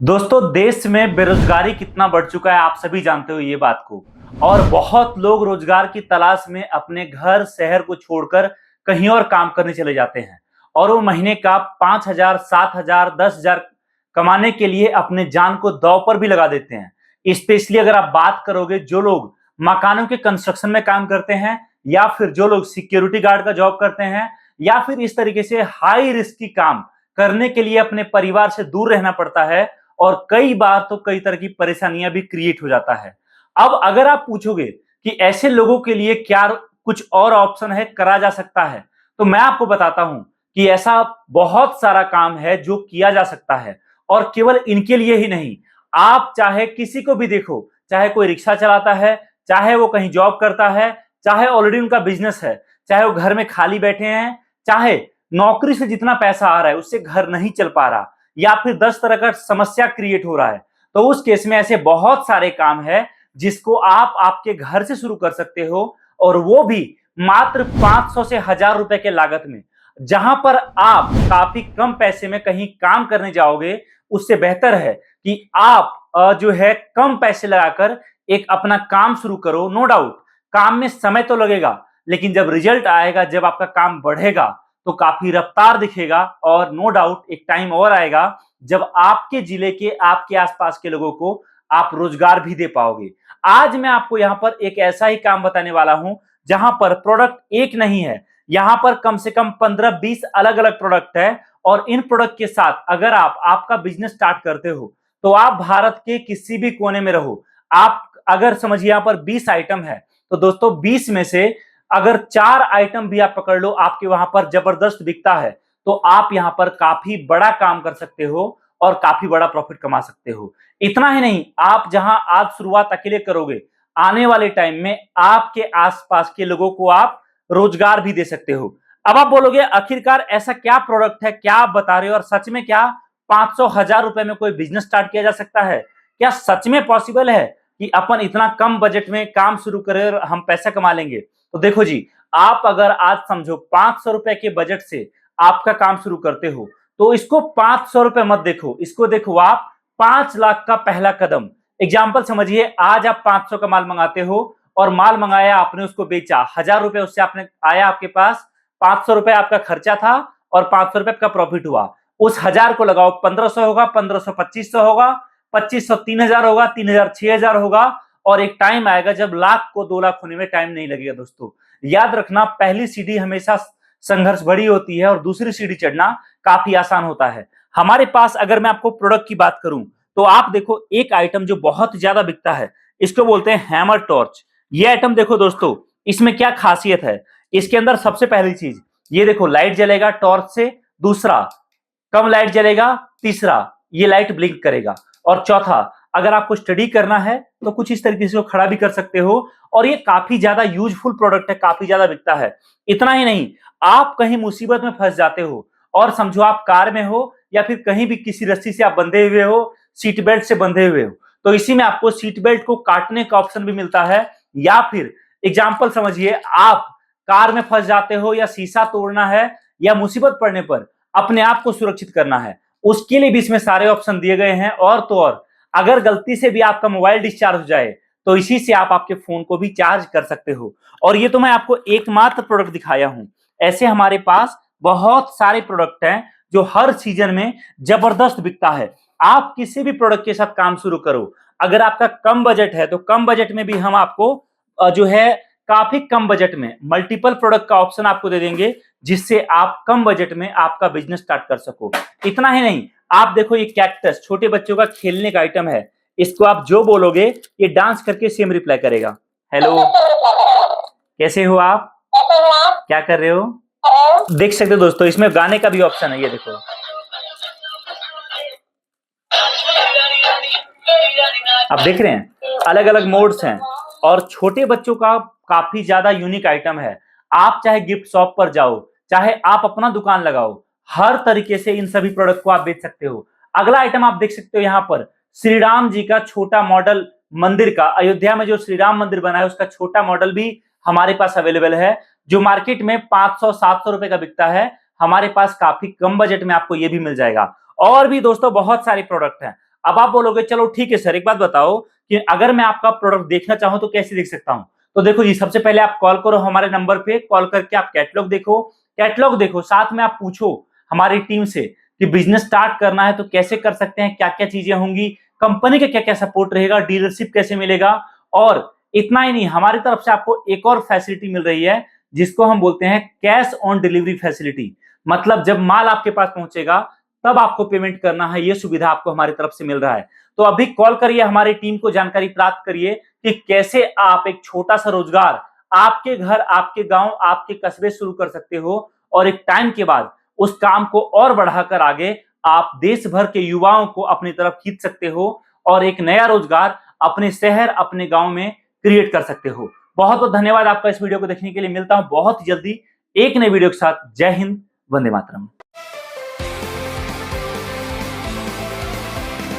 दोस्तों, देश में बेरोजगारी कितना बढ़ चुका है आप सभी जानते हो ये बात को। और बहुत लोग रोजगार की तलाश में अपने घर शहर को छोड़कर कहीं और काम करने चले जाते हैं और वो महीने का 5,000 7,000 10,000 कमाने के लिए अपने जान को दांव पर भी लगा देते हैं। स्पेशली अगर आप बात करोगे जो लोग मकानों के कंस्ट्रक्शन में काम करते हैं या फिर जो लोग सिक्योरिटी गार्ड का जॉब करते हैं या फिर इस तरीके से हाई रिस्क की काम करने के लिए अपने परिवार से दूर रहना पड़ता है और कई बार तो कई तरह की परेशानियां भी क्रिएट हो जाता है। अब अगर आप पूछोगे कि ऐसे लोगों के लिए क्या कुछ और ऑप्शन है करा जा सकता है, तो मैं आपको बताता हूं कि ऐसा बहुत सारा काम है जो किया जा सकता है। और केवल इनके लिए ही नहीं, आप चाहे किसी को भी देखो, चाहे कोई रिक्शा चलाता है, चाहे वो कहीं जॉब करता है, चाहे ऑलरेडी उनका बिजनेस है, चाहे वो घर में खाली बैठे हैं, चाहे नौकरी से जितना पैसा आ रहा है उससे घर नहीं चल पा रहा या फिर 10 तरह का समस्या क्रिएट हो रहा है, तो उस केस में ऐसे बहुत सारे काम है जिसको आप आपके घर से शुरू कर सकते हो और वो भी मात्र 500 से 1,000 रुपए के लागत में। जहां पर आप काफी कम पैसे में कहीं काम करने जाओगे, उससे बेहतर है कि आप जो है कम पैसे लगाकर एक अपना काम शुरू करो। नो डाउट काम में समय तो लगेगा, लेकिन जब रिजल्ट आएगा, जब आपका काम बढ़ेगा तो काफी रफ्तार दिखेगा और नो डाउट एक टाइम और आएगा जब आपके जिले के आपके आसपास के लोगों को आप रोजगार भी दे पाओगे। आज मैं आपको यहां पर एक ऐसा ही काम बताने वाला हूं जहां पर प्रोडक्ट एक नहीं है, यहां पर कम से कम 15-20 अलग अलग प्रोडक्ट है और इन प्रोडक्ट के साथ अगर आप आपका बिजनेस स्टार्ट करते हो तो आप भारत के किसी भी कोने में रहो, आप अगर समझिए यहां पर 20 आइटम है तो दोस्तों 20 में से अगर 4 आइटम भी आप पकड़ लो आपके वहां पर जबरदस्त बिकता है, तो आप यहां पर काफी बड़ा काम कर सकते हो और काफी बड़ा प्रॉफिट कमा सकते हो। इतना ही नहीं, आप जहां आज शुरुआत अकेले करोगे, आने वाले टाइम में आपके आसपास के लोगों को आप रोजगार भी दे सकते हो। अब आप बोलोगे आखिरकार ऐसा क्या प्रोडक्ट है, क्या आप बता रहे हो और सच में क्या 500 1,000 रुपए में कोई बिजनेस स्टार्ट किया जा सकता है? क्या सच में पॉसिबल है कि अपन इतना कम बजट में काम शुरू करें और हम पैसा कमा लेंगे? तो देखो जी, आप अगर आज समझो 500 रुपए के बजट से आपका काम शुरू करते हो, तो इसको 500 रुपए मत देखो, इसको देखो आप 5 लाख का पहला कदम। एग्जाम्पल समझिए, आज आप 500 का माल मंगाते हो और माल मंगाया आपने, उसको बेचा 1,000 रुपए उससे आपने आया आपके पास, 500 रुपए आपका खर्चा था और 500 रुपए आपका प्रॉफिट हुआ। उस 1,000 को लगाओ, 1,500 होगा, 1,500 2,500 होगा, 2,500 3,000 होगा, 3,000 6,000 होगा और एक टाइम आएगा जब लाख को 2 लाख होने में टाइम नहीं लगेगा। दोस्तों याद रखना, पहली सीढ़ी हमेशा संघर्ष बड़ी होती है और दूसरी सीढ़ी चढ़ना काफी आसान होता है। हमारे पास अगर मैं आपको प्रोडक्ट की बात करूं तो आप देखो, एक आइटम जो बहुत ज्यादा बिकता है, इसको बोलते हैं हैमर टॉर्च। ये आइटम देखो दोस्तों, इसमें क्या खासियत है, इसके अंदर सबसे पहली चीज ये देखो, लाइट जलेगा टॉर्च से, दूसरा कम लाइट जलेगा, तीसरा ये लाइट ब्लिंक करेगा और चौथा अगर आपको स्टडी करना है तो कुछ इस तरीके से खड़ा भी कर सकते हो। और ये काफी ज्यादा यूजफुल प्रोडक्ट है, काफी ज्यादा बिकता है। इतना ही नहीं, आप कहीं मुसीबत में फंस जाते हो और समझो आप कार में हो या फिर कहीं भी किसी रस्सी से आप बंधे हुए हो, सीट बेल्ट से बंधे हुए हो, तो इसी में आपको सीट बेल्ट को काटने का ऑप्शन भी मिलता है। या फिर एग्जाम्पल समझिए, आप कार में फंस जाते हो या शीशा तोड़ना है या मुसीबत पड़ने पर अपने आप को सुरक्षित करना है, उसके लिए भी इसमें सारे ऑप्शन दिए गए हैं। और तो और अगर गलती से भी आपका मोबाइल डिस्चार्ज हो जाए तो इसी से आप आपके फोन को भी चार्ज कर सकते हो। और ये तो मैं आपको एकमात्र प्रोडक्ट दिखाया हूं, ऐसे हमारे पास बहुत सारे प्रोडक्ट हैं जो हर सीजन में जबरदस्त बिकता है। आप किसी भी प्रोडक्ट के साथ काम शुरू करो, अगर आपका कम बजट है तो कम बजट में भी हम आपको जो है काफी कम बजट में मल्टीपल प्रोडक्ट का ऑप्शन आपको दे देंगे, जिससे आप कम बजट में आपका बिजनेस स्टार्ट कर सको। इतना ही नहीं, आप देखो ये कैक्टस छोटे बच्चों का खेलने का आइटम है, इसको आप जो बोलोगे ये डांस करके सेम रिप्लाई करेगा। हेलो, कैसे हो आप, क्या कर रहे हो? देख सकते हो दोस्तों, इसमें गाने का भी ऑप्शन है, ये देखो। आप देख रहे हैं अलग अलग मोड्स हैं और छोटे बच्चों का काफी ज्यादा यूनिक आइटम है। आप चाहे गिफ्ट शॉप पर जाओ, चाहे आप अपना दुकान लगाओ, हर तरीके से इन सभी प्रोडक्ट को आप बेच सकते हो। अगला आइटम आप देख सकते हो, यहाँ पर श्री राम जी का छोटा मॉडल मंदिर का, अयोध्या में जो श्री राम मंदिर बना है उसका छोटा मॉडल भी हमारे पास अवेलेबल है, जो मार्केट में 500-700 रुपए का बिकता है। हमारे पास काफी कम बजट में आपको ये भी मिल जाएगा। और भी दोस्तों बहुत सारे प्रोडक्ट हैं। अब आप बोलोगे चलो ठीक है सर, एक बात बताओ कि अगर मैं आपका प्रोडक्ट देखना चाहूं तो कैसे देख सकता हूं? तो देखो जी, सबसे पहले आप कॉल करो हमारे नंबर पे, कॉल करके आप कैटलॉग देखो, साथ में आप पूछो हमारी टीम से कि बिजनेस स्टार्ट करना है तो कैसे कर सकते हैं, क्या क्या चीजें होंगी, कंपनी का क्या क्या सपोर्ट रहेगा, डीलरशिप कैसे मिलेगा। और इतना ही नहीं, हमारी तरफ से आपको एक और फैसिलिटी मिल रही है जिसको हम बोलते हैं कैश ऑन डिलीवरी फैसिलिटी। मतलब जब माल आपके पास पहुंचेगा तब आपको पेमेंट करना है, यह सुविधा आपको हमारी तरफ से मिल रहा है। तो अभी कॉल करिए हमारी टीम को, जानकारी प्राप्त करिए कि कैसे आप एक छोटा सा रोजगार आपके घर, आपके गांव, आपके कस्बे शुरू कर सकते हो और एक टाइम के बाद उस काम को और बढ़ाकर आगे आप देश भर के युवाओं को अपनी तरफ खींच सकते हो और एक नया रोजगार अपने शहर, अपने गांव में क्रिएट कर सकते हो। बहुत बहुत धन्यवाद आपका इस वीडियो को देखने के लिए। मिलता हूं बहुत जल्दी एक नए वीडियो के साथ। जय हिंद, वंदे मातरम।